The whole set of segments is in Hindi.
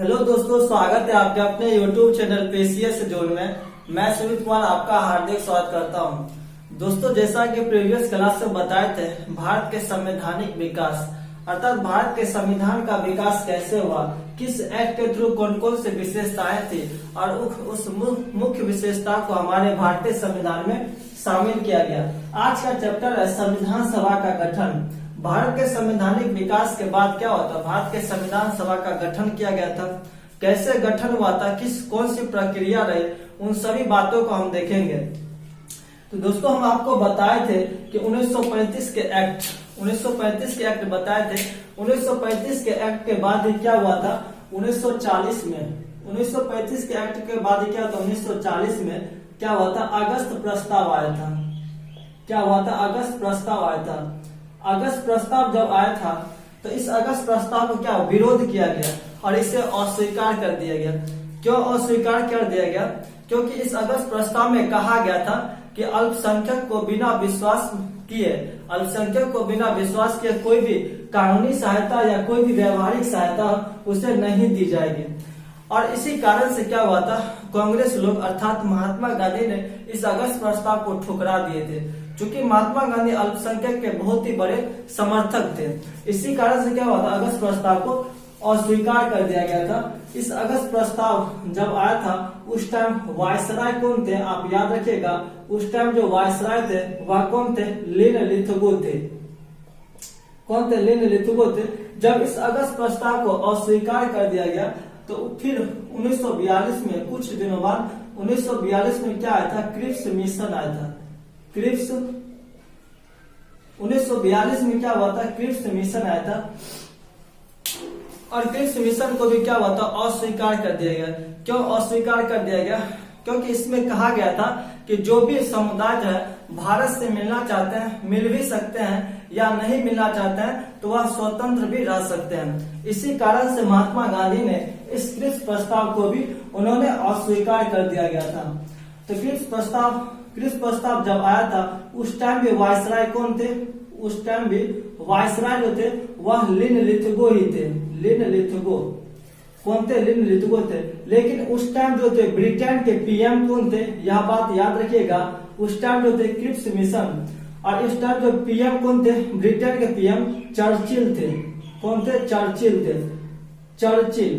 हेलो दोस्तों, स्वागत है आपके अपने YouTube चैनल पेशियस जोन में। मैं सुमित कुमार आपका हार्दिक स्वागत करता हूं। दोस्तों, जैसा कि प्रीवियस क्लास में बताए थे, भारत के संवैधानिक विकास अर्थात भारत के संविधान का विकास कैसे हुआ, किस एक्ट के थ्रू कौन कौन से विशेषताएं थी और उस मुख्य विशेषता को हमारे भारतीय संविधान में शामिल किया गया। आज का चैप्टर है संविधान सभा का गठन। भारत के संवैधानिक विकास के बाद क्या होता, भारत के संविधान सभा का गठन किया गया था, कैसे गठन हुआ था, कौन सी प्रक्रिया रही, उन सभी बातों को हम देखेंगे। तो दोस्तों, हम आपको बताए थे कि 1935 के एक्ट बताए थे। 1935 के एक्ट के बाद क्या हुआ था, 1940 में 1935 के एक्ट के बाद क्या था, 1940 में क्या हुआ था, अगस्त प्रस्ताव आया था। क्या हुआ था, अगस्त प्रस्ताव आया था। अगस्त प्रस्ताव जब आया था तो इस अगस्त प्रस्ताव को क्या विरोध किया गया और इसे अस्वीकार कर दिया गया। क्यों अस्वीकार कर दिया गया? क्योंकि इस अगस्त प्रस्ताव में कहा गया था कि अल्पसंख्यक को बिना विश्वास किए कोई भी कानूनी सहायता या कोई भी व्यवहारिक सहायता उसे नहीं दी जाएगी। और इसी कारण से क्या हुआ था, कांग्रेस लोग अर्थात महात्मा गांधी ने इस अगस्त प्रस्ताव को ठुकरा दिए थे। चूंकि महात्मा गांधी अल्पसंख्यक के बहुत ही बड़े समर्थक थे, इसी कारण से क्या हुआ था, अगस्त प्रस्ताव को अस्वीकार कर दिया गया था। इस अगस्त प्रस्ताव जब आया था उस टाइम वायसराय कौन थे, आप याद रखिएगा। उस टाइम जो वायसराय थे वह कौन थे, लिन लिथगो थे। कौन थे, लिन लिथगो थे। जब इस अगस्त प्रस्ताव को अस्वीकार कर दिया गया तो फिर 1942 में, कुछ दिनों बाद 1942 में क्या आया था, क्रिप्स मिशन आया था। 1942 में क्या हुआ था, क्रिप्स मिशन आया था और क्रिप्स मिशन को भी क्या हुआ था, अस्वीकार कर दिया गया। क्यों अस्वीकार कर दिया गया? क्योंकि इसमें कहा गया था कि जो भी समुदाय है भारत से मिलना चाहते हैं, मिल भी सकते हैं, या नहीं मिलना चाहते हैं तो वह स्वतंत्र भी रह सकते हैं। इसी कारण से महात्मा गांधी ने इस क्रिप्स प्रस्ताव को भी उन्होंने अस्वीकार कर दिया गया था। तो क्रिप्स प्रस्ताव जब आया था उस टाइम भी वायसराय कौन थे, उस टाइम भी वायसराय जो थे वह लिन लिथगो ही थे। लिन लिथगो कौन थे, लिन लिथगो थे। लेकिन उस टाइम जो थे ब्रिटेन के पीएम कौन थे, यह बात याद रखिएगा। उस टाइम जो थे क्रिप्स मिशन, और इस टाइम जो पीएम कौन थे, ब्रिटेन के पीएम चर्चिल थे। कौन थे, चर्चिल थे, चर्चिल।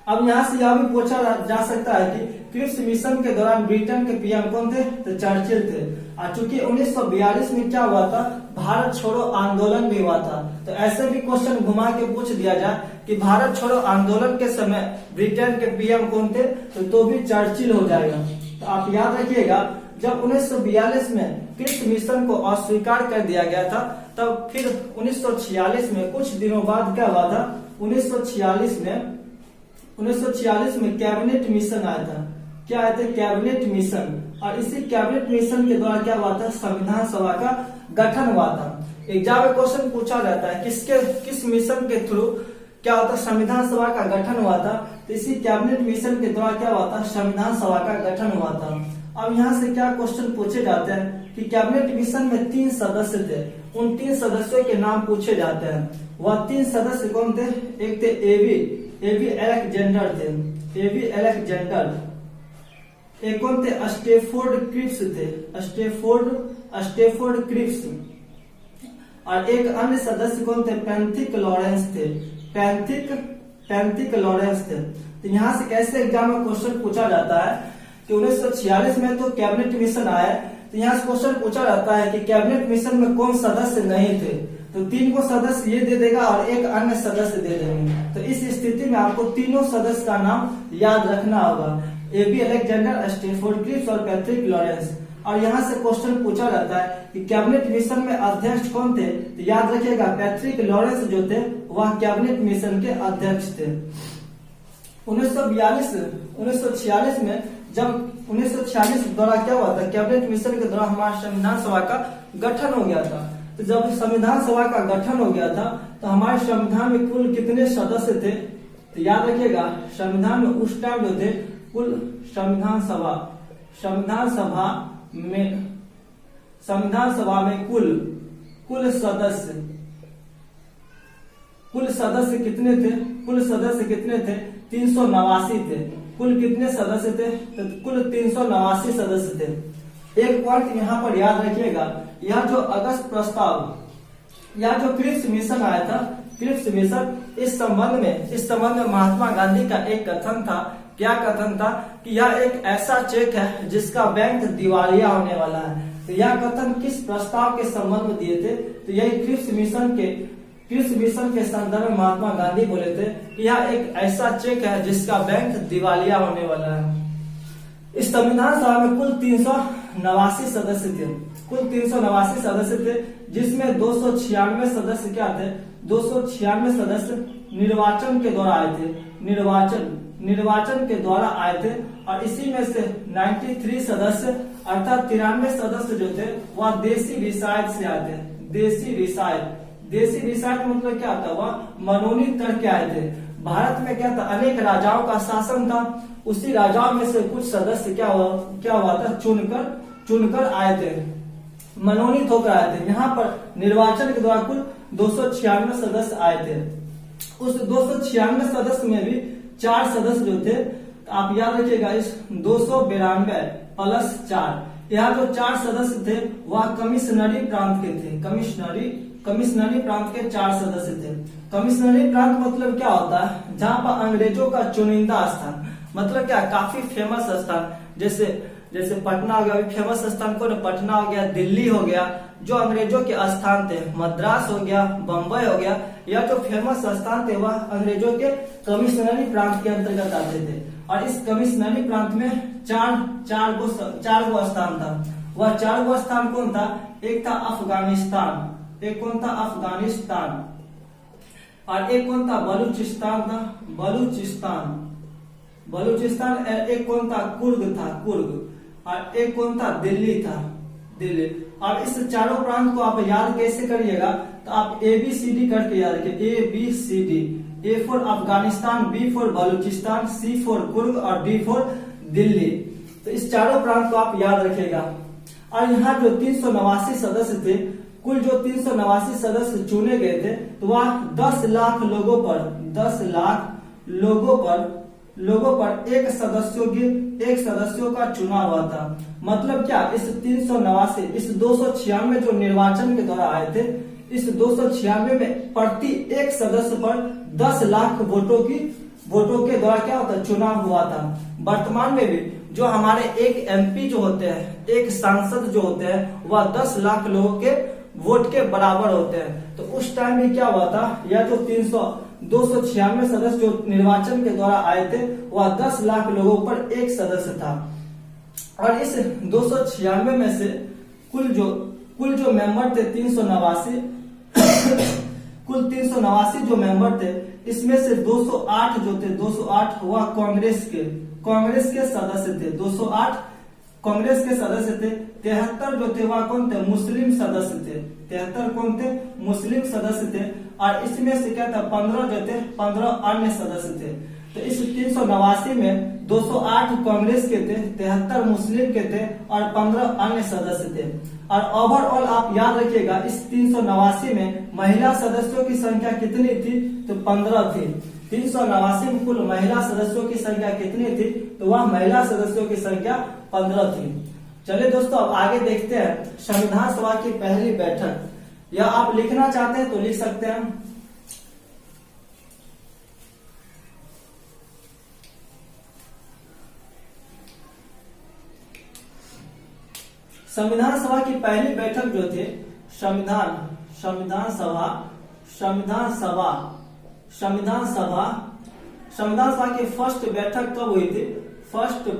अब यहाँ से यह भी पूछा जा सकता है कि क्रिप्स मिशन के दौरान ब्रिटेन के पीएम कौन थे, तो चर्चिल थे। और चूंकि 1942 में क्या हुआ था, भारत छोड़ो आंदोलन भी हुआ था, तो ऐसे भी क्वेश्चन घुमा के पूछ दिया जाए कि भारत छोड़ो आंदोलन के समय ब्रिटेन के पीएम कौन थे, तो भी चर्चिल हो जाएगा। तो आप याद रखिएगा, जब 1942 में क्रिप्स मिशन को अस्वीकार कर दिया गया था, तब फिर 1946 में कुछ दिनों बाद क्या हुआ था, 1946 में कैबिनेट मिशन आया था। क्या आया था, कैबिनेट मिशन। और इसी कैबिनेट मिशन के द्वारा क्या हुआ था, संविधान सभा का गठन हुआ था। एग्जाम में क्वेश्चन पूछा जाता है किस मिशन के थ्रू क्या होता, संविधान सभा का गठन हुआ था। तो इसी कैबिनेट मिशन के द्वारा क्या हुआ था, संविधान सभा का गठन हुआ था। अब यहाँ से क्या क्वेश्चन पूछे जाते हैं कि कैबिनेट मिशन में 3 सदस्य थे, उन 3 सदस्यों के नाम पूछे जाते हैं। वह 3 सदस्य कौन थे? एक थे एबी अलेक्जेंडर थे, एबी अलेक्जेंडर। एक कौन थे, स्टेफोर्ड क्रिप्स थे, स्टेफोर्ड क्रिप्स। और एक अन्य सदस्य कौन थे, पैंथिक लॉरेंस थे, पैंथिक लॉरेंस थे। तो यहाँ से कैसे एग्जाम में क्वेश्चन पूछा जाता है कि 1946 में तो कैबिनेट मिशन आया, तो यहाँ से क्वेश्चन पूछा जाता है कि कैबिनेट मिशन में कौन सदस्य नहीं थे, तो 3 को सदस्य ये दे देगा और एक अन्य सदस्य दे देंगे। तो इस स्थिति में आपको तीनों सदस्य का नाम याद रखना होगा, एबी अलेक्जेंडर, स्टेफोर्ड क्रिप्स और पैट्रिक लॉरेंस। और यहाँ से क्वेश्चन पूछा जाता है कि कैबिनेट मिशन में अध्यक्ष कौन थे, तो याद रखिएगा पैट्रिक लॉरेंस जो थे वह कैबिनेट मिशन के अध्यक्ष थे। 1946 में जब 1946 द्वारा क्या हुआ था, कैबिनेट मिशन के द्वारा हमारे संविधान सभा का गठन हो गया था। तो जब संविधान सभा का गठन हो गया था तो हमारे संविधान में कुल कितने सदस्य थे, तो याद रखिएगा संविधान में उस टाइम जो थे कुल संविधान सभा में कुल सदस्य कितने थे, कुल सदस्य कितने थे? 389 थे। कुल कितने सदस्य थे? तो कुल 389 सदस्य थे। एक पॉइंट यहाँ पर याद रखिएगा, यह जो अगस्त प्रस्ताव या जो क्रिप्स मिशन आया था, क्रिप्स मिशन, इस संबंध में महात्मा गांधी का एक कथन था। क्या कथन था? कि यह एक ऐसा चेक है जिसका बैंक दिवालिया होने वाला है। तो यह कथन किस प्रस्ताव के संबंध में दिए थे? तो यही क्रिप्स मिशन के संदर्भ में महात्मा गांधी बोले थे कि यह एक ऐसा चेक है जिसका बैंक दिवालिया होने वाला है। इस संविधान सभा में कुल 389 सदस्य थे। कुल 389 सदस्य थे, जिसमें 296 सदस्य क्या थे? 296 सदस्य निर्वाचन के द्वारा आए थे। निर्वाचन के द्वारा आए थे। और इसी में से 93 सदस्य अर्थात 93 सदस्य जो थे वह देसी रिसायत से आए थे। देसी रिसायत मतलब क्या था? वह मनोनीत करके आए थे। भारत में क्या था? अनेक राजाओं का शासन था। उसी राजाओं में से कुछ सदस्य क्या हुआ था? चुनकर आए थे, मनोनीत होकर आए थे। यहाँ पर निर्वाचन के द्वारा कुल 296 सदस्य आए थे। उस 296 सदस्य में भी 4 सदस्य जो थे, आप याद रखिएगा, इस 292 प्लस 4, यहाँ जो 4 सदस्य थे वह कमिश्नरी प्रांत के थे। कमिश्नरी प्रांत के 4 सदस्य थे। कमिश्नरी प्रांत मतलब क्या होता है? जहाँ पर अंग्रेजों का चुनिंदा स्थान, मतलब क्या? काफी फेमस स्थान, जैसे पटना हो गया, फेमस स्थान को पटना हो गया, दिल्ली हो गया, जो अंग्रेजों के स्थान थे। मद्रास हो गया, बम्बई हो गया, यह जो फेमस स्थान थे वह अंग्रेजों के कमिश्नरी प्रांत के अंतर्गत आते थे। और इस कमिश्नरी प्रांत में चार गो स्थान था। वह 4 गो स्थान कौन था? एक था अफगानिस्तान, एक कौन था? अफगानिस्तान। और एक कौन था? बलूचिस्तान था, बलूचिस्तान। एक कौन था? कुर्ग। और एक कौन था? दिल्ली था, दिल्ली। और इस चारों प्रांत को आप याद कैसे करिएगा? तो आप ABCD करके याद रखिए। ABCD, A for Afghanistan, B for Balochistan, C for Coorg और D फॉर दिल्ली। तो इस चारों प्रांत को आप याद रखिएगा। और यहाँ जो 389 सदस्य थे, कुल जो 389 सदस्य चुने गए थे, तो वह 10 लाख लोगों पर एक सदस्यों का चुनाव हुआ था। मतलब क्या? इस 389, इस 296 जो निर्वाचन के द्वारा आए थे, इस 296 में प्रति एक सदस्य पर 10 लाख वोटों के द्वारा क्या होता है? चुनाव हुआ था। वर्तमान में भी जो हमारे एक MP जो होते हैं, एक सांसद जो होते हैं, वह 10 लाख लोगों के वोट के बराबर होते हैं। तो उस टाइम में क्या हुआ था? यह जो 296 सदस्य जो निर्वाचन के द्वारा आए थे, वह 10 लाख लोगों पर एक सदस्य था। और इस 296 में से कुल जो मेंबर थे 389 कुल 389 जो मेंबर थे, इसमें से 208 जो थे, 208 वह कांग्रेस के सदस्य थे। 208 कांग्रेस के सदस्य थे। 73 जो थे वह कौन थे? मुस्लिम सदस्य थे। 73 कौन थे? मुस्लिम सदस्य थे। और इसमें से क्या था? 15 जो थे, 15 अन्य सदस्य थे। तो इस 389 में 208 कांग्रेस के थे, 73 मुस्लिम के थे और 15 अन्य सदस्य थे। और ओवरऑल आप याद रखिएगा, इस 389 में महिला सदस्यों की संख्या कितनी थी? तो 15 थी। 389 में कुल महिला सदस्यों की संख्या कितनी थी? तो वह महिला सदस्यों की संख्या 15 थी। चलिए दोस्तों, अब आगे देखते हैं संविधान सभा की पहली बैठक। या आप लिखना चाहते हैं तो लिख सकते हैं। संविधान सभा की पहली बैठक जो थे, संविधान सभा की फर्स्ट बैठक कब हुई थी? फर्स्ट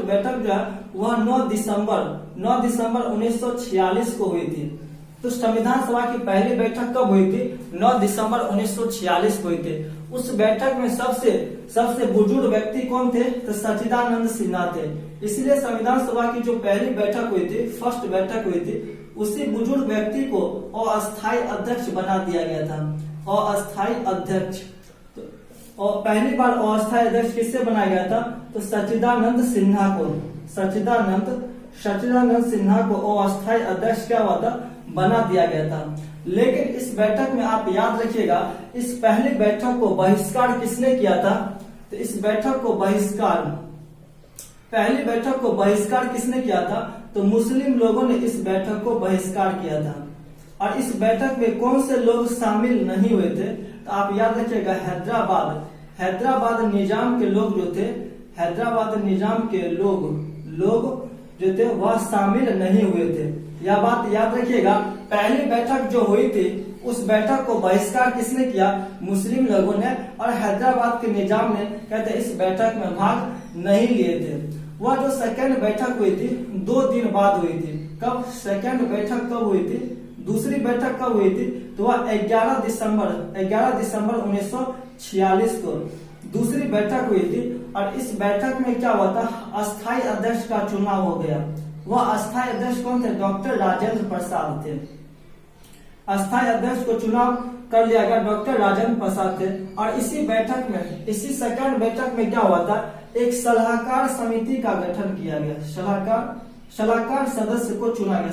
बैठक जो है वह 9 दिसंबर 1946 को हुई थी। तो संविधान सभा की पहली बैठक कब हुई थी? 9 दिसंबर 1946 को हुई थी। उस बैठक में सबसे बुजुर्ग व्यक्ति कौन थे? तो सच्चिदानंद सिन्हा थे। इसलिए संविधान सभा की जो पहली बैठक हुई थी, फर्स्ट बैठक हुई थी, उसी बुजुर्ग व्यक्ति को अस्थायी अध्यक्ष बना दिया गया था। अस्थायी अध्यक्ष। और पहली बार अस्थायी अध्यक्ष किससे बनाया गया था? तो सच्चिदानंद सिन्हा को अस्थायी अध्यक्ष क्या हुआ था? बना दिया गया था। लेकिन इस बैठक में आप याद रखिएगा, इस पहली बैठक को बहिष्कार किसने किया था? तो इस बैठक को पहली बैठक को बहिष्कार किसने किया था? तो मुस्लिम लोगों ने इस बैठक को बहिष्कार किया था। और इस बैठक में कौन से लोग शामिल नहीं हुए थे? तो आप याद रखिएगा, हैदराबाद निजाम के लोग जो थे, हैदराबाद निजाम के लोग जो थे वह शामिल नहीं हुए थे। यह बात याद रखिएगा। पहली बैठक जो हुई थी उस बैठक को बहिष्कार किसने किया? मुस्लिम लोगों ने। और हैदराबाद के निजाम ने कहते इस बैठक में भाग नहीं लिए थे। वह जो सेकंड बैठक हुई थी 2 दिन बाद हुई थी। कब सेकंड बैठक कब हुई थी? दूसरी बैठक कब हुई थी? तो वह 11 दिसंबर 1946 को दूसरी बैठक हुई थी। और इस बैठक में क्या हुआ था? अस्थायी अध्यक्ष का चुनाव हो गया। वह अस्थायी अध्यक्ष कौन थे? डॉक्टर राजेंद्र प्रसाद थे। अस्थायी अध्यक्ष को चुनाव कर लिया गया, डॉक्टर राजेंद्र प्रसाद थे। और इसी बैठक में, इसी सेकंड बैठक में क्या हुआ था? एक सलाहकार समिति का गठन किया गया। सलाहकार सदस्य को चुना गया।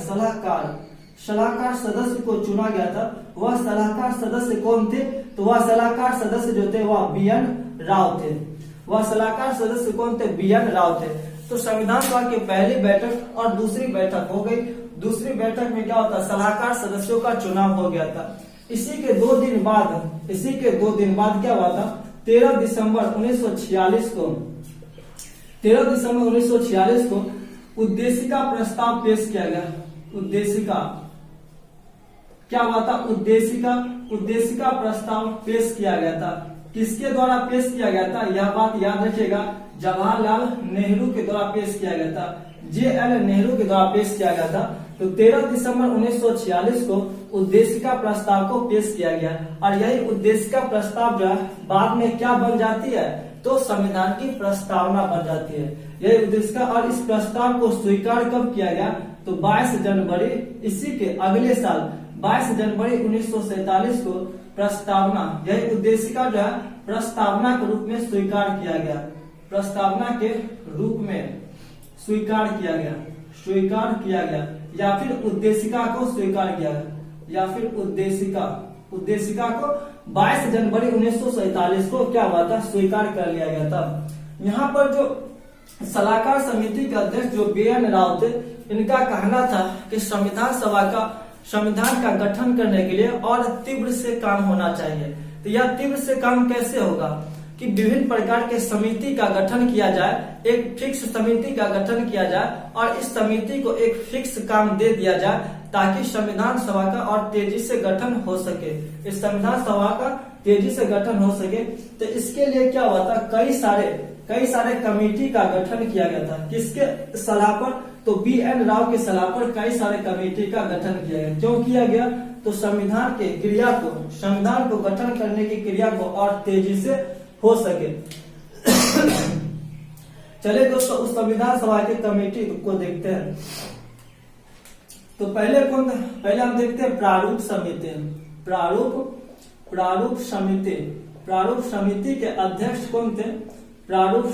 सलाहकार सदस्य को चुना गया था। वह सलाहकार सदस्य कौन थे? तो वह सलाहकार सदस्य जो थे वह BN राव थे। वह सलाहकार सदस्य कौन थे? BN राव थे। तो संविधान सभा की पहली बैठक और दूसरी बैठक हो गई। दूसरी बैठक में क्या होता? सलाहकार सदस्यों का चुनाव हो गया था। इसी के 2 दिन बाद क्या हुआ था? 13 दिसंबर 1946 को उद्देशिका प्रस्ताव पेश किया गया। उद्देशिका क्या हुआ था? उद्देशिका प्रस्ताव पेश किया गया था। किसके द्वारा पेश किया गया था? यह बात याद रखिएगा, जवाहरलाल नेहरू के द्वारा पेश किया गया था। JL नेहरू के द्वारा पेश किया गया था। तो 13 दिसंबर 1946 को उद्देशिका प्रस्ताव को पेश किया गया। और यही उद्देशिका प्रस्ताव जो है बाद में क्या बन जाती है? तो संविधान की प्रस्तावना बन जाती है। यही उद्देशिका। और इस प्रस्ताव को स्वीकार कब किया गया? तो 22 जनवरी, इसी के अगले साल 22 जनवरी 1947 को प्रस्तावना, यही उद्देशिका जो है प्रस्तावना के रूप में स्वीकार किया गया। प्रस्तावना के रूप में स्वीकार किया गया या फिर उद्देशिका को स्वीकार किया गया, या फिर उद्देशिका को 22 जनवरी 1947 को क्या हुआ था? स्वीकार कर लिया गया था। यहाँ पर जो सलाहकार समिति के अध्यक्ष जो BN राव थे, इनका कहना था कि संविधान का गठन करने के लिए और तीव्र से काम होना चाहिए। तो यह तीव्र से काम कैसे होगा? कि विभिन्न प्रकार के समिति का गठन किया जाए, एक फिक्स समिति का गठन किया जाए और इस समिति को एक फिक्स काम दे दिया जाए ताकि संविधान सभा का और तेजी से गठन हो सके। इस संविधान सभा का तेजी से गठन हो सके। तो इसके लिए क्या हुआ था? कई सारे कमेटी का गठन किया गया था। किसके सलाह पर? तो BN राव के सलाह पर कई सारे कमेटी का गठन किया गया। क्यों किया गया? तो संविधान को गठन करने की क्रिया को और तेजी से हो सके। चलिए दोस्तों, उस संविधान सभा की कमेटी को देखते हैं। तो पहले हम देखते हैं प्रारूप समिति के अध्यक्ष कौन थे? प्रारूप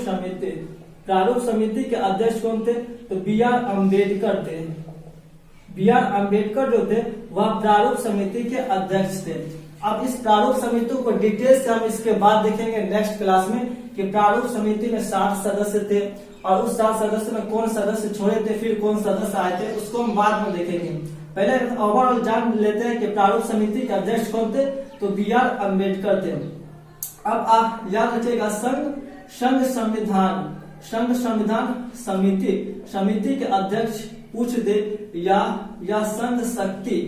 समिति के अध्यक्ष कौन थे? तो BR अम्बेडकर थे। BR अम्बेडकर जो थे वह प्रारूप समिति के अध्यक्ष थे। अब इस प्रारूप समिति को डिटेल से हम इसके बाद देखेंगे नेक्स्ट क्लास में कि प्रारूप समिति में 7 सदस्य थे और उस 7 सदस्य में कौन सदस्य छोड़े थे, फिर कौन सदस्य आए थे, उसको हम बाद में देखेंगे। पहले ओवरऑल जान लेते हैं कि प्रारूप समिति के अध्यक्ष कौन थे? तो BR अम्बेडकर थे। अब आप याद रखिएगा, संघ संविधान समिति के अध्यक्ष पूछ दे या संघ शक्ति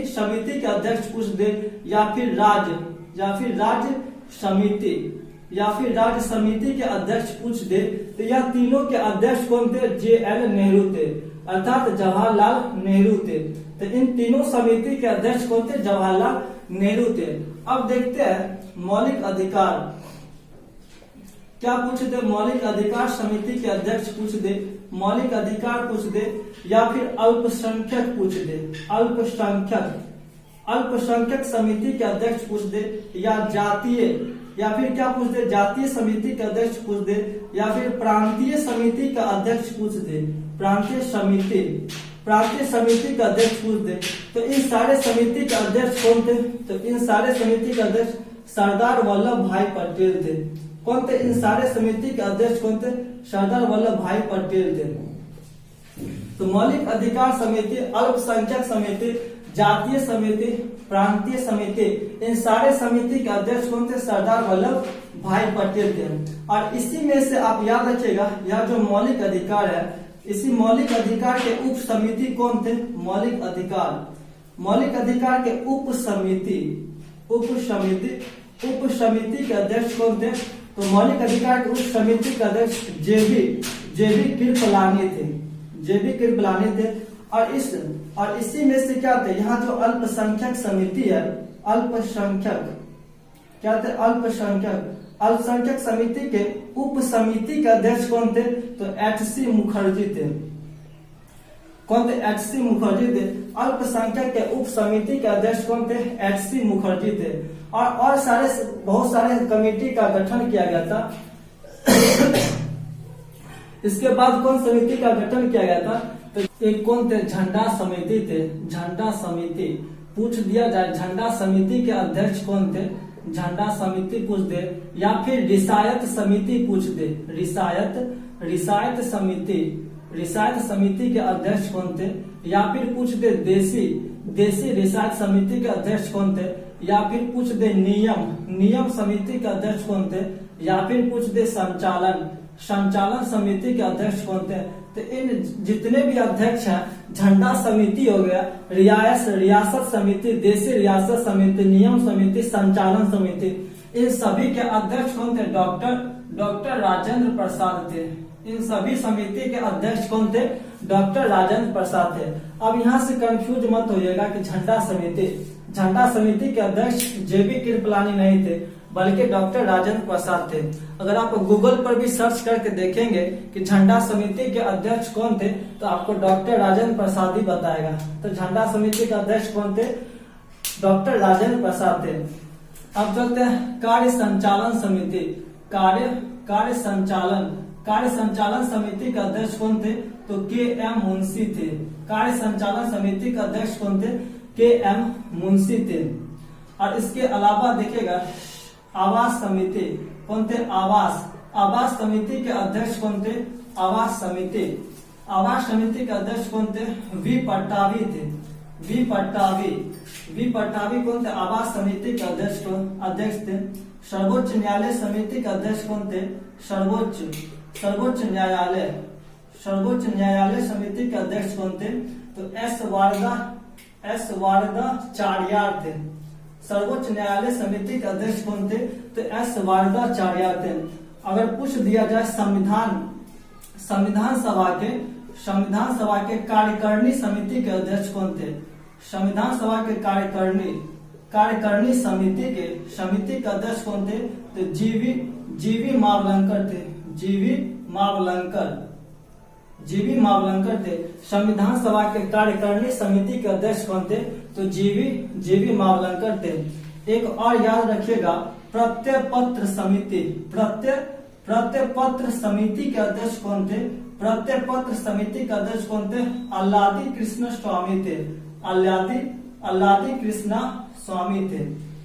समिति के अध्यक्ष पूछ दे या फिर राज्य समिति के अध्यक्ष पूछ दे। तो यह तीनों के अध्यक्ष कौन थे? JL नेहरू थे, अर्थात जवाहरलाल नेहरू थे। तो इन तीनों समिति के अध्यक्ष कौन थे? जवाहरलाल नेहरू थे। अब देखते हैं मौलिक अधिकार क्या पूछे थे? मौलिक अधिकार समिति के अध्यक्ष पूछ दे, मौलिक अधिकार पूछ दे या फिर अल्पसंख्यक पूछ दे, अल्पसंख्यक समिति के अध्यक्ष पूछ दे या फिर क्या पूछ दे? जातीय समिति के अध्यक्ष पूछ दे या फिर प्रांतीय समिति का अध्यक्ष पूछ दे, प्रांतीय प्रांतीय समिति का अध्यक्ष पूछ दे तो इन सारे समिति के अध्यक्ष कौन थे? तो इन सारे समिति के अध्यक्ष सरदार वल्लभ भाई पटेल थे। कौन थे? इन सारे समिति के अध्यक्ष कौन थे? सरदार वल्लभ भाई पटेल थे। तो मौलिक अधिकार समिति, अल्पसंख्यक समिति, जातीय समिति, प्रांतीय समिति, इन सारे समिति के अध्यक्ष कौन थे? सरदार वल्लभ भाई पटेल थे। और इसी में से आप याद रखिएगा, यह जो मौलिक अधिकार है, इसी मौलिक अधिकार के उप समिति कौन थे? मौलिक अधिकार के उप समिति के अध्यक्ष कौन थे? तो मौलिक अधिकार के उप समिति के अध्यक्ष जेबी कृपलानी थे। और इसी में से क्या थे? यहाँ जो अल्पसंख्यक समिति है, अल्पसंख्यक समिति के उप समिति के अध्यक्ष कौन थे? तो एच.सी. मुखर्जी थे। कौन थे? एच.सी. मुखर्जी थे। अल्पसंख्यक के उप समिति के अध्यक्ष कौन थे? एच.सी. मुखर्जी थे। और बहुत सारे कमेटी का गठन किया गया था। इसके बाद कौन समिति का गठन किया गया था? तो एक कौन थे? झंडा समिति थे। झंडा समिति पूछ दिया जाए, झंडा समिति के अध्यक्ष कौन थे? झंडा समिति पूछ दे, या फिर रिसायत समिति पूछ दे। रिसायत समिति के अध्यक्ष कौन थे? या फिर पूछ दे देसी रिसायत समिति के अध्यक्ष कौन थे? या फिर पूछ दे नियम समिति के अध्यक्ष कौन थे? या फिर पूछ दे संचालन समिति के अध्यक्ष कौन थे? तो इन जितने भी अध्यक्ष हैं, झंडा समिति हो गया, रियासत समिति, देसी रियासत समिति, नियम समिति, संचालन समिति, इन सभी के अध्यक्ष कौन थे? डॉक्टर राजेंद्र प्रसाद थे। इन सभी समिति के अध्यक्ष कौन थे? डॉक्टर राजेंद्र प्रसाद थे। अब यहाँ से कंफ्यूज मत होइएगा कि झंडा समिति के अध्यक्ष जेबी कृपलानी नहीं थे, बल्कि डॉक्टर राजेंद्र प्रसाद थे। अगर आप गूगल पर भी सर्च करके देखेंगे कि झंडा समिति के अध्यक्ष कौन थे, तो आपको डॉक्टर राजेंद्र प्रसाद ही बताएगा। तो झंडा समिति के अध्यक्ष कौन थे? डॉक्टर राजेंद्र प्रसाद थे। अब चलते हैं कार्य संचालन समिति। कार्य संचालन समिति के अध्यक्ष कौन थे? तो के.एम. मुंशी थे। कार्य संचालन समिति के अध्यक्ष कौन थे? के.एम. मुंशी थे। और इसके अलावा देखिएगा आवास समिति कौन थे? आवास समिति के अध्यक्ष कौन थे? आवास समिति के अध्यक्ष कौन थे? वी पट्टावी थे। वी पट्टावी कौन थे? आवास समिति के अध्यक्ष थे। सर्वोच्च न्यायालय समिति के अध्यक्ष कौन थे? सर्वोच्च न्यायालय समिति के अध्यक्ष कौन थे? तो एस वारदाचार्यार थे। सर्वोच्च न्यायालय समिति के अध्यक्ष कौन थे? तो एस वारदाचार्यार थे। अगर पूछ दिया जाए संविधान सभा के कार्यकारिणी समिति के अध्यक्ष कौन थे? संविधान सभा के कार्यकारिणी समिति के अध्यक्ष कौन थे? तो जीवी मावलंकर थे। जीवी मावलंकर थे। संविधान सभा के कार्यकारिणी समिति के अध्यक्ष कौन थे? तो जीवी मावलंकर थे। एक और याद रखिएगा, प्रत्ययपत्र समिति के अध्यक्ष कौन थे? प्रत्ययपत्र समिति के अध्यक्ष कौन थे? अल्लादी कृष्ण स्वामी थे। अल्लादी कृष्णा स्वामी थे।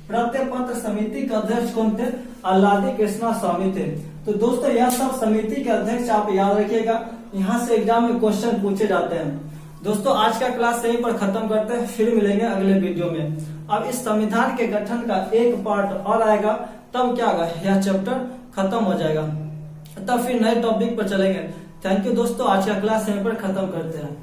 प्रत्ययपत्र समिति के अध्यक्ष कौन थे? अल्लादी कृष्णा स्वामी थे। तो दोस्तों यह सब समिति के अध्यक्ष आप याद रखिएगा, यहाँ से एग्जाम में क्वेश्चन पूछे जाते हैं। दोस्तों आज का क्लास यहीं पर खत्म करते हैं, फिर मिलेंगे अगले वीडियो में। अब इस संविधान के गठन का एक पार्ट और आएगा, तब क्या होगा, यह चैप्टर खत्म हो जाएगा, तब फिर नए टॉपिक पर चलेंगे। थैंक यू दोस्तों, आज का क्लास यहीं पर खत्म करते हैं।